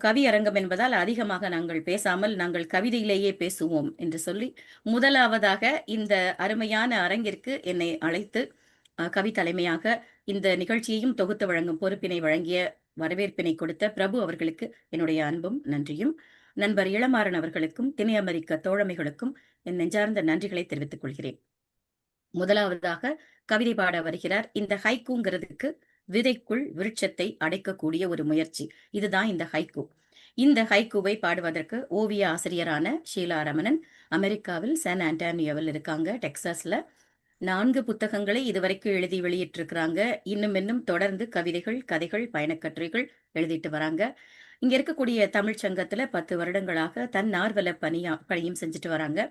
கவி அரங்கம் என்பதால் அதிகமாக நாங்கள் பேசாமல் நாங்கள் கவிதையிலேயே பேசுவோம் என்று சொல்லி முதலாவதாக இந்த அருமையான அரங்கிற்கு என்னை அழைத்து கவி தலைமையாக இந்த நிகழ்ச்சியையும் தொகுத்து வழங்கும் பொறுப்பினை வழங்கிய வரவேற்பினை கொடுத்த பிரபு அவர்களுக்கு என்னுடைய அன்பும் நன்றியும், நண்பர் இளமாறன் அவர்களுக்கும் திணை அமெரிக்க தோழமைகளுக்கும் என் நெஞ்சார்ந்த நன்றிகளை தெரிவித்துக் கொள்கிறேன். முதலாவதாக கவிதை பாட வருகிறார். இந்த ஹைக்கூங்கிறதுக்கு விதைக்குள் விருட்சத்தை அடைக்கக்கூடிய ஒரு முயற்சி. இதுதான் இந்த ஹைக்கூ. இந்த ஹைக்கூவை பாடுவதற்கு ஓவிய ஆசிரியரான ஷீலா ரமணன் அமெரிக்காவில் சான் ஆண்டோனியோவில் இருக்காங்க, டெக்சாஸ்ல. 4 புத்தகங்களை இதுவரைக்கும் எழுதி வெளியிட்டிருக்கிறாங்க. இன்னும் தொடர்ந்து கவிதைகள், கதைகள், பயணக்கட்டுரைகள் எழுதிட்டு வராங்க. இங்க இருக்கக்கூடிய தமிழ் சங்கத்துல 10 வருடங்களாக தன்னார்வல பணியும் செஞ்சுட்டு வராங்க.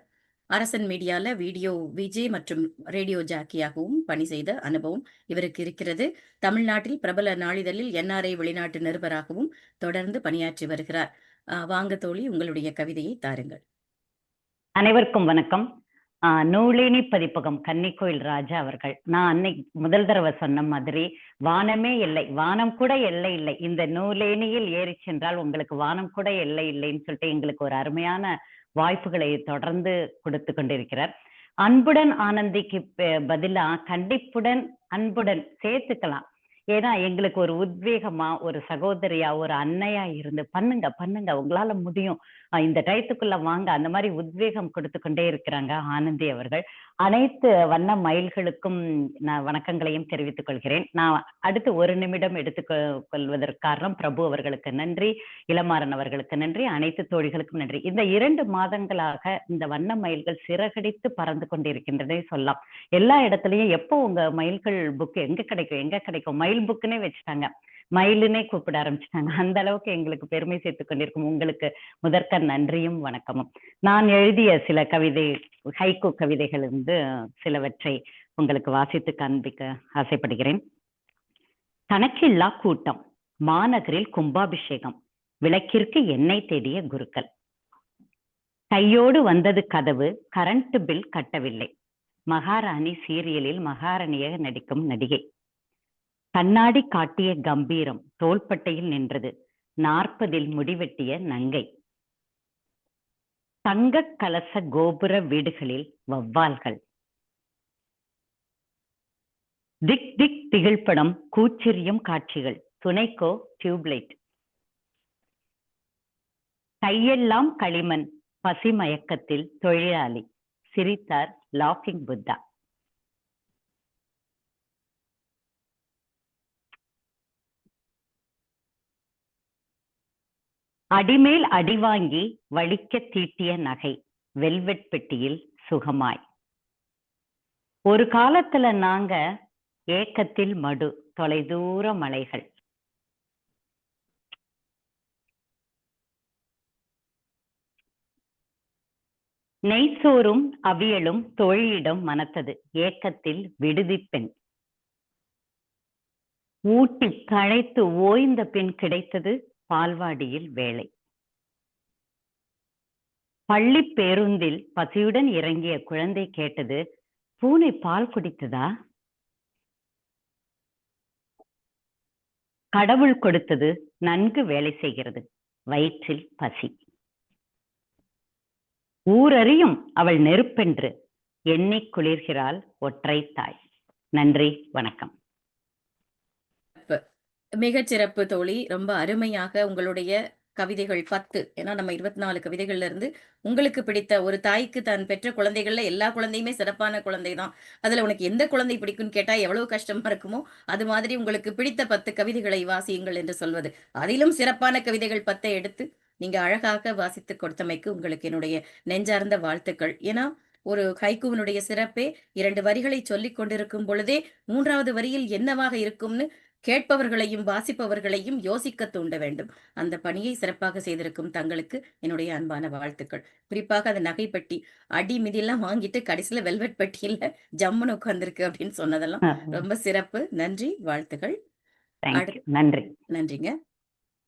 அரசன் மீடியால வீடியோ விஜே மற்றும் ரேடியோ ஜாக்கியாகவும் பணி செய்த அனுபவம் இவருக்கு இருக்கிறது. தமிழ்நாட்டில் பிரபல நாளிதழில் NRI வெளிநாட்டு நிருபராகவும் தொடர்ந்து பணியாற்றி வருகிறார். வாங்க தோழி, உங்களுடைய கவிதையை தாருங்கள். அனைவருக்கும் வணக்கம். நூலேணி பதிப்பகம் கன்னிக்கோயில் ராஜா அவர்கள். நான் அன்னைக்கு முதல் தடவை சொன்ன மாதிரி வானமே எல்லை, வானம் கூட எல்லை இல்லை, இந்த நூலேணியில் ஏறி சென்றால் உங்களுக்கு வானம் கூட எல்லை இல்லைன்னு சொல்லிட்டு எங்களுக்கு ஒரு அருமையான வாய்ப்புகளை தொடர்ந்து கொடுத்து கொண்டிருக்கிறார். அன்புடன் ஆனந்திக்கு பதிலா கண்டிப்புடன் அன்புடன் சேர்த்துக்கலாம். ஏன்னா எங்களுக்கு ஒரு உத்வேகமா, ஒரு சகோதரியா, ஒரு அன்னையா இருந்து பண்ணுங்க உங்களால முடியும், இந்த டயத்துக்குள்ள வாங்க, அந்த மாதிரி உத்வேகம் கொடுத்து கொண்டே இருக்கிறாங்க ஆனந்தி அவர்கள். அனைத்து வண்ண மயில்களுக்கும் நான் வணக்கங்களையும் தெரிவித்துக் கொள்கிறேன். நான் அடுத்து 1 நிமிடம் எடுத்துக்கொள்வதற்கு காரணம் பிரபு அவர்களுக்கு நன்றி, இளமாறன் அவர்களுக்கு நன்றி, அனைத்து தோழிகளுக்கும் நன்றி. இந்த 2 மாதங்களாக இந்த வண்ண மயில்கள் சிறகடித்து பறந்து கொண்டிருக்கின்றதே சொல்லலாம். எல்லா இடத்துலயும் எப்போ உங்க மயில்கள் புக் எங்க கிடைக்கும் மயில் புக்குன்னே வச்சுட்டாங்க, மயிலுனே கூப்பிட ஆரம்பிச்சிட்டாங்க. அந்த அளவுக்கு எங்களுக்கு பெருமை சேர்த்து கொண்டிருக்கும். உங்களுக்கு முதற்க நன்றியும் வணக்கமும். நான் எழுதிய சில ஹைக்கூ கவிதைகள் இருந்து சிலவற்றை உங்களுக்கு வாசித்து காண்பிக்க ஆசைப்படுகிறேன். கணக்கில்லா கூட்டம், மாநகரில் கும்பாபிஷேகம், விளக்கிற்கு எண்ணெய் தேடிய குருக்கள், கையோடு வந்தது கதவு, கரண்ட் பில் கட்டவில்லை, மகாராணி சீரியலில் மகாராணியாக நடிக்கும் நடிகை, கண்ணாடி காட்டிய கம்பீரம் தோள்பட்டையில் நின்றது, 40 முடிவெட்டிய நங்கை, தங்க கலச கோபுர வீடுகளில் வவ்வால்கள், திக் திக் திகழ்படம் கூச்செறியும் காட்சிகள், துணைக்கோ டியூப்லைட், கையெல்லாம் களிமண், பசி மயக்கத்தில் தொழிலாளி, சிரித்தார் லாஃபிங் புத்தா. அடிமேல் அடி வாங்கி வலிக்க தீட்டிய நகை, வெல்வெட் பெட்டியில் சுகமாய். ஒரு காலத்துல நாங்க ஏக்கத்தில் மடு, தொலைதூர மலைகள், நெய்சோறும் அவியலும் தோழியிடம் மனத்தது, ஏக்கத்தில் விடுதி பெண், ஊட்டி களைத்து ஓய்ந்த பின் கிடைத்தது பால்வாடியில் வேலை, பள்ளி பேருந்தில் பசியுடன் இறங்கிய குழந்தை கேட்டது, பூனை பால் குடித்ததா? கடவுள் கொடுத்தது நன்கு வேலை செய்கிறது, வயிற்றில் பசி. ஊரறியும் அவள் நெருப்பென்று எண்ணிக் குளிர்கிறாள் ஒற்றை தாய். நன்றி, வணக்கம். மிகச்சிறப்பு தோழி, ரொம்ப அருமையாக உங்களுடைய கவிதைகள் 10, ஏன்னா நம்ம 24 கவிதைகள்ல இருந்து உங்களுக்கு பிடித்த, ஒரு தாய்க்கு தான் பெற்ற குழந்தைகள்ல எல்லா குழந்தையுமே சிறப்பான குழந்தை தான், அதுல உனக்கு எந்த குழந்தை பிடிக்கும்னு கேட்டா எவ்வளவு கஷ்டமா இருக்குமோ, அது மாதிரி உங்களுக்கு பிடித்த 10 கவிதைகளை வாசியுங்கள் என்று சொல்வது. அதிலும் சிறப்பான கவிதைகள் 10 எடுத்து நீங்க அழகாக வாசித்து கொடுத்தமைக்கு உங்களுக்கு என்னுடைய நெஞ்சார்ந்த வாழ்த்துக்கள். ஏன்னா ஒரு ஹைக்கூவினுடைய சிறப்பே 2 வரிகளை சொல்லிக் கொண்டிருக்கும் பொழுதே 3வது வரியில் என்னவாக இருக்கும்னு கேட்பவர்களையும் வாசிப்பவர்களையும் யோசிக்க தூண்ட வேண்டும். அந்த பணியை சிறப்பாக செய்திருக்கும் தங்களுக்கு என்னுடைய அன்பான வாழ்த்துக்கள். குறிப்பாக அந்த நகைப்பட்டி அடி மிதியெல்லாம் வாங்கிட்டு கடைசியில வெல்வெட் பெட்டியில ஜம்முன்னு உட்கார்ந்துருக்கு அப்படின்னு சொன்னதெல்லாம் ரொம்ப சிறப்பு. நன்றி, வாழ்த்துக்கள். நன்றி. நன்றிங்க.